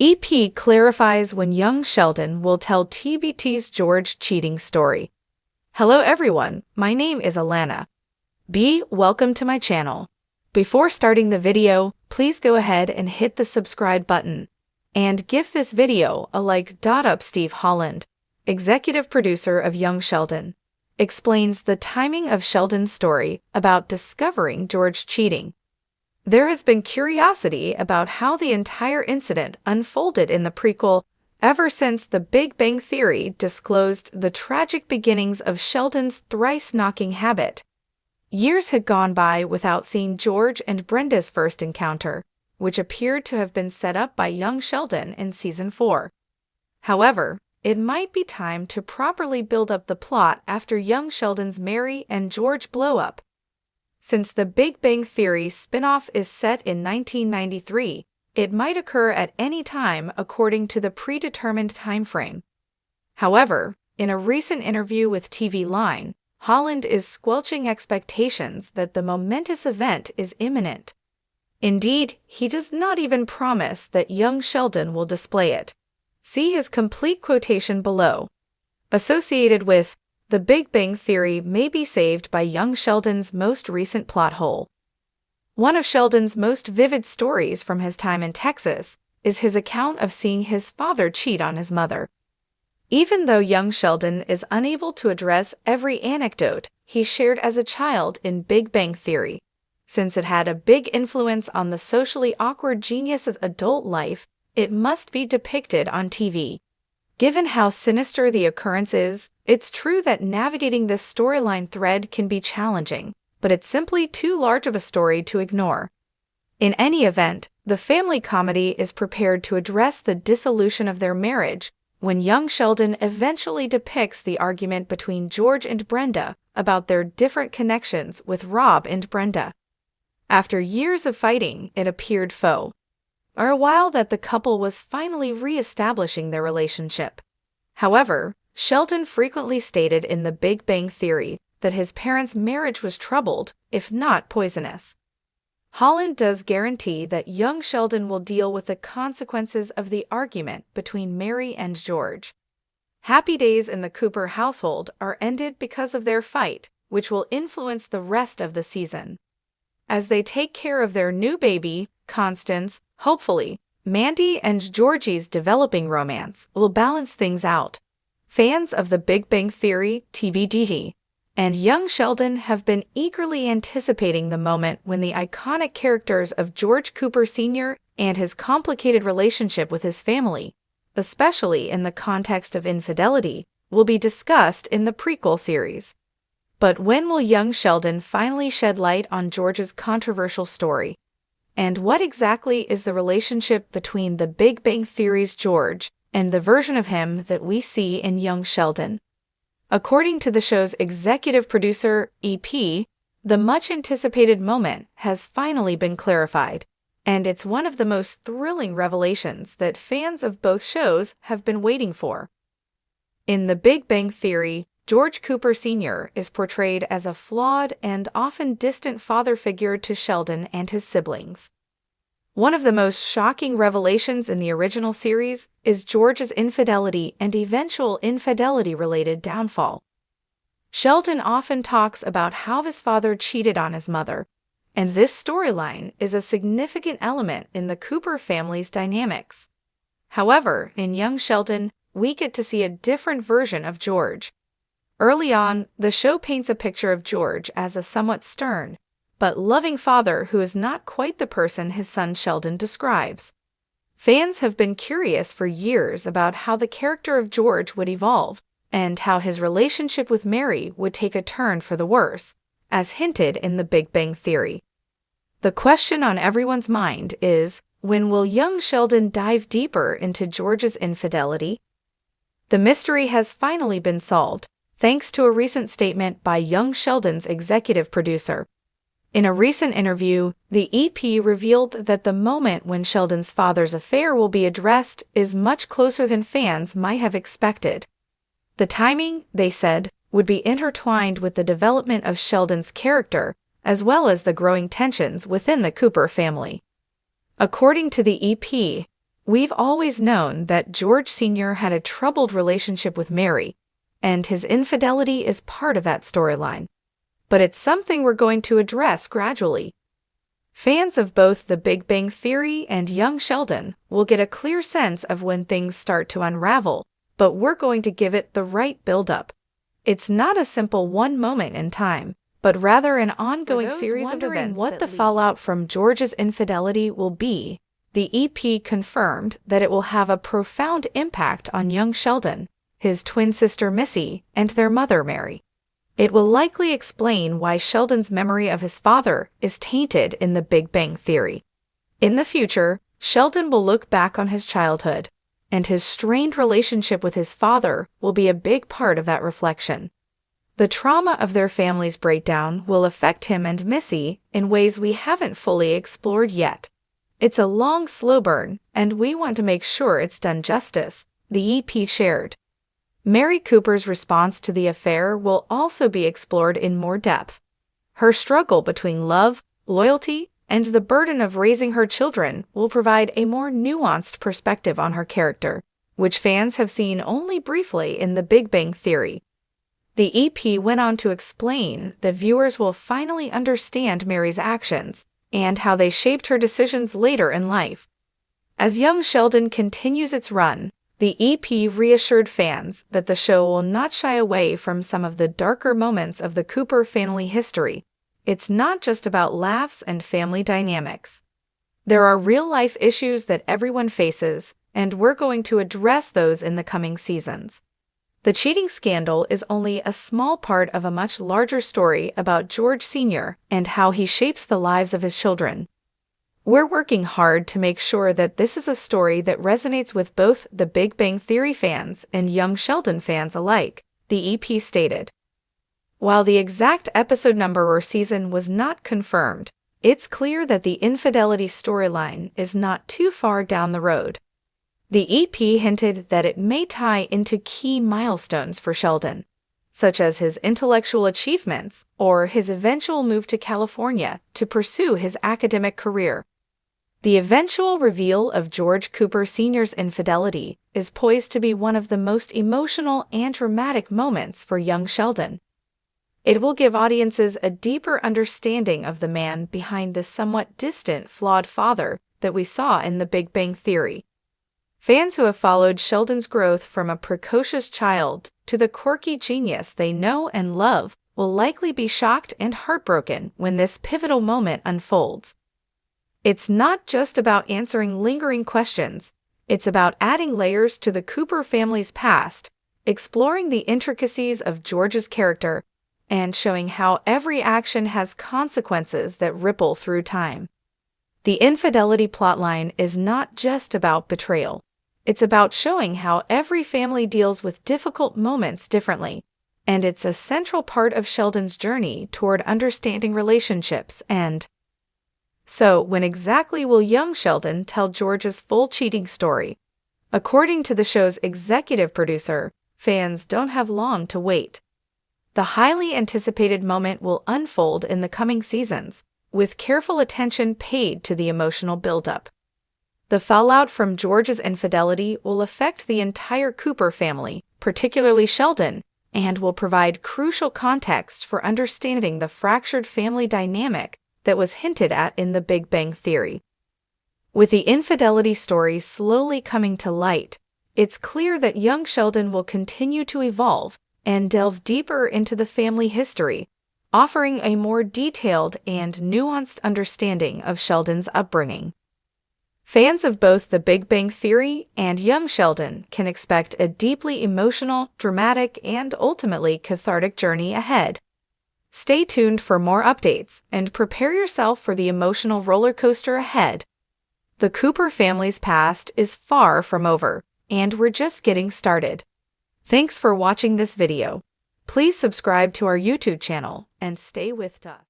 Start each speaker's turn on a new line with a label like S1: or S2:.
S1: EP clarifies when young Sheldon will tell TBT's George cheating story. Hello everyone, my name is Alana. Welcome to my channel. Before starting the video, please go ahead and hit the subscribe button. And give this video a like. Steve Holland, executive producer of Young Sheldon, explains the timing of Sheldon's story about discovering George cheating. There has been curiosity about how the entire incident unfolded in the prequel ever since The Big Bang Theory disclosed the tragic beginnings of Sheldon's thrice-knocking habit. Years had gone by without seeing George and Brenda's first encounter, which appeared to have been set up by young Sheldon in Season 4. However, it might be time to properly build up the plot after young Sheldon's Mary and George blow-up. Since The Big Bang Theory spin-off is set in 1993, it might occur at any time according to the predetermined timeframe. However, in a recent interview with TV Line, Holland is squelching expectations that the momentous event is imminent. Indeed, he does not even promise that young Sheldon will display it. See his complete quotation below. Associated with The Big Bang Theory may be saved by young Sheldon's most recent plot hole. One of Sheldon's most vivid stories from his time in Texas is his account of seeing his father cheat on his mother. Even though young Sheldon is unable to address every anecdote he shared as a child in Big Bang Theory, since it had a big influence on the socially awkward genius's adult life, it must be depicted on TV. Given how sinister the occurrence is, it's true that navigating this storyline thread can be challenging, but it's simply too large of a story to ignore. In any event, the family comedy is prepared to address the dissolution of their marriage when young Sheldon eventually depicts the argument between George and Brenda about their different connections with Rob and Brenda. After years of fighting, it appeared for a while that the couple was finally re-establishing their relationship. However, Sheldon frequently stated in The Big Bang Theory that his parents' marriage was troubled, if not poisonous. Holland does guarantee that young Sheldon will deal with the consequences of the argument between Mary and George. Happy days in the Cooper household are ended because of their fight, which will influence the rest of the season. As they take care of their new baby, Constance, hopefully, Mandy and Georgie's developing romance will balance things out. Fans of The Big Bang Theory, TBBT, and young Sheldon have been eagerly anticipating the moment when the iconic characters of George Cooper Sr. and his complicated relationship with his family, especially in the context of infidelity, will be discussed in the prequel series. But when will young Sheldon finally shed light on George's controversial story? And what exactly is the relationship between The Big Bang Theory's George and the version of him that we see in young Sheldon? According to the show's executive producer, EP, the much-anticipated moment has finally been clarified, and it's one of the most thrilling revelations that fans of both shows have been waiting for. In The Big Bang Theory, George Cooper Sr. is portrayed as a flawed and often distant father figure to Sheldon and his siblings. One of the most shocking revelations in the original series is George's infidelity and eventual infidelity-related downfall. Sheldon often talks about how his father cheated on his mother, and this storyline is a significant element in the Cooper family's dynamics. However, in young Sheldon, we get to see a different version of George. Early on, the show paints a picture of George as a somewhat stern, but loving father who is not quite the person his son Sheldon describes. Fans have been curious for years about how the character of George would evolve, and how his relationship with Mary would take a turn for the worse, as hinted in The Big Bang Theory. The question on everyone's mind is, when will young Sheldon dive deeper into George's infidelity? The mystery has finally been solved, thanks to a recent statement by young Sheldon's executive producer. In a recent interview, the EP revealed that the moment when Sheldon's father's affair will be addressed is much closer than fans might have expected. The timing, they said, would be intertwined with the development of Sheldon's character, as well as the growing tensions within the Cooper family. According to the EP, We've always known that George Sr. had a troubled relationship with Mary, and his infidelity is part of that storyline. But it's something we're going to address gradually. Fans of both The Big Bang Theory and Young Sheldon will get a clear sense of when things start to unravel, but we're going to give it the right build-up. It's not a simple one moment in time, but rather an ongoing series of events. What the fallout from George's infidelity will be, the EP confirmed that it will have a profound impact on young Sheldon, his twin sister Missy, and their mother Mary. It will likely explain why Sheldon's memory of his father is tainted in The Big Bang Theory. In the future, Sheldon will look back on his childhood, and his strained relationship with his father will be a big part of that reflection. The trauma of their family's breakdown will affect him and Missy in ways we haven't fully explored yet. It's a long, slow burn, and we want to make sure it's done justice, the EP shared. Mary Cooper's response to the affair will also be explored in more depth. Her struggle between love, loyalty, and the burden of raising her children will provide a more nuanced perspective on her character, which fans have seen only briefly in The Big Bang Theory. The EP went on to explain that viewers will finally understand Mary's actions and how they shaped her decisions later in life. As Young Sheldon continues its run, the EP reassured fans that the show will not shy away from some of the darker moments of the Cooper family history. It's not just about laughs and family dynamics. There are real-life issues that everyone faces, and we're going to address those in the coming seasons. The cheating scandal is only a small part of a much larger story about George Sr. and how he shapes the lives of his children. We're working hard to make sure that this is a story that resonates with both The Big Bang Theory fans and Young Sheldon fans alike, the EP stated. While the exact episode number or season was not confirmed, it's clear that the infidelity storyline is not too far down the road. The EP hinted that it may tie into key milestones for Sheldon, such as his intellectual achievements or his eventual move to California to pursue his academic career. The eventual reveal of George Cooper Sr.'s infidelity is poised to be one of the most emotional and dramatic moments for young Sheldon. It will give audiences a deeper understanding of the man behind the somewhat distant, flawed father that we saw in The Big Bang Theory. Fans who have followed Sheldon's growth from a precocious child to the quirky genius they know and love will likely be shocked and heartbroken when this pivotal moment unfolds. It's not just about answering lingering questions, it's about adding layers to the Cooper family's past, exploring the intricacies of George's character, and showing how every action has consequences that ripple through time. The infidelity plotline is not just about betrayal. It's about showing how every family deals with difficult moments differently, and it's a central part of Sheldon's journey toward understanding relationships and... So, when exactly will young Sheldon tell George's full cheating story? According to the show's executive producer, fans don't have long to wait. The highly anticipated moment will unfold in the coming seasons, with careful attention paid to the emotional buildup. The fallout from George's infidelity will affect the entire Cooper family, particularly Sheldon, and will provide crucial context for understanding the fractured family dynamic that was hinted at in The Big Bang Theory. With the infidelity story slowly coming to light, it's clear that young Sheldon will continue to evolve and delve deeper into the family history, offering a more detailed and nuanced understanding of Sheldon's upbringing. Fans of both The Big Bang Theory and Young Sheldon can expect a deeply emotional, dramatic, and ultimately cathartic journey ahead. Stay tuned for more updates and prepare yourself for the emotional roller coaster ahead. The Cooper family's past is far from over, and we're just getting started. Thanks for watching this video. Please subscribe to our YouTube channel and stay with us.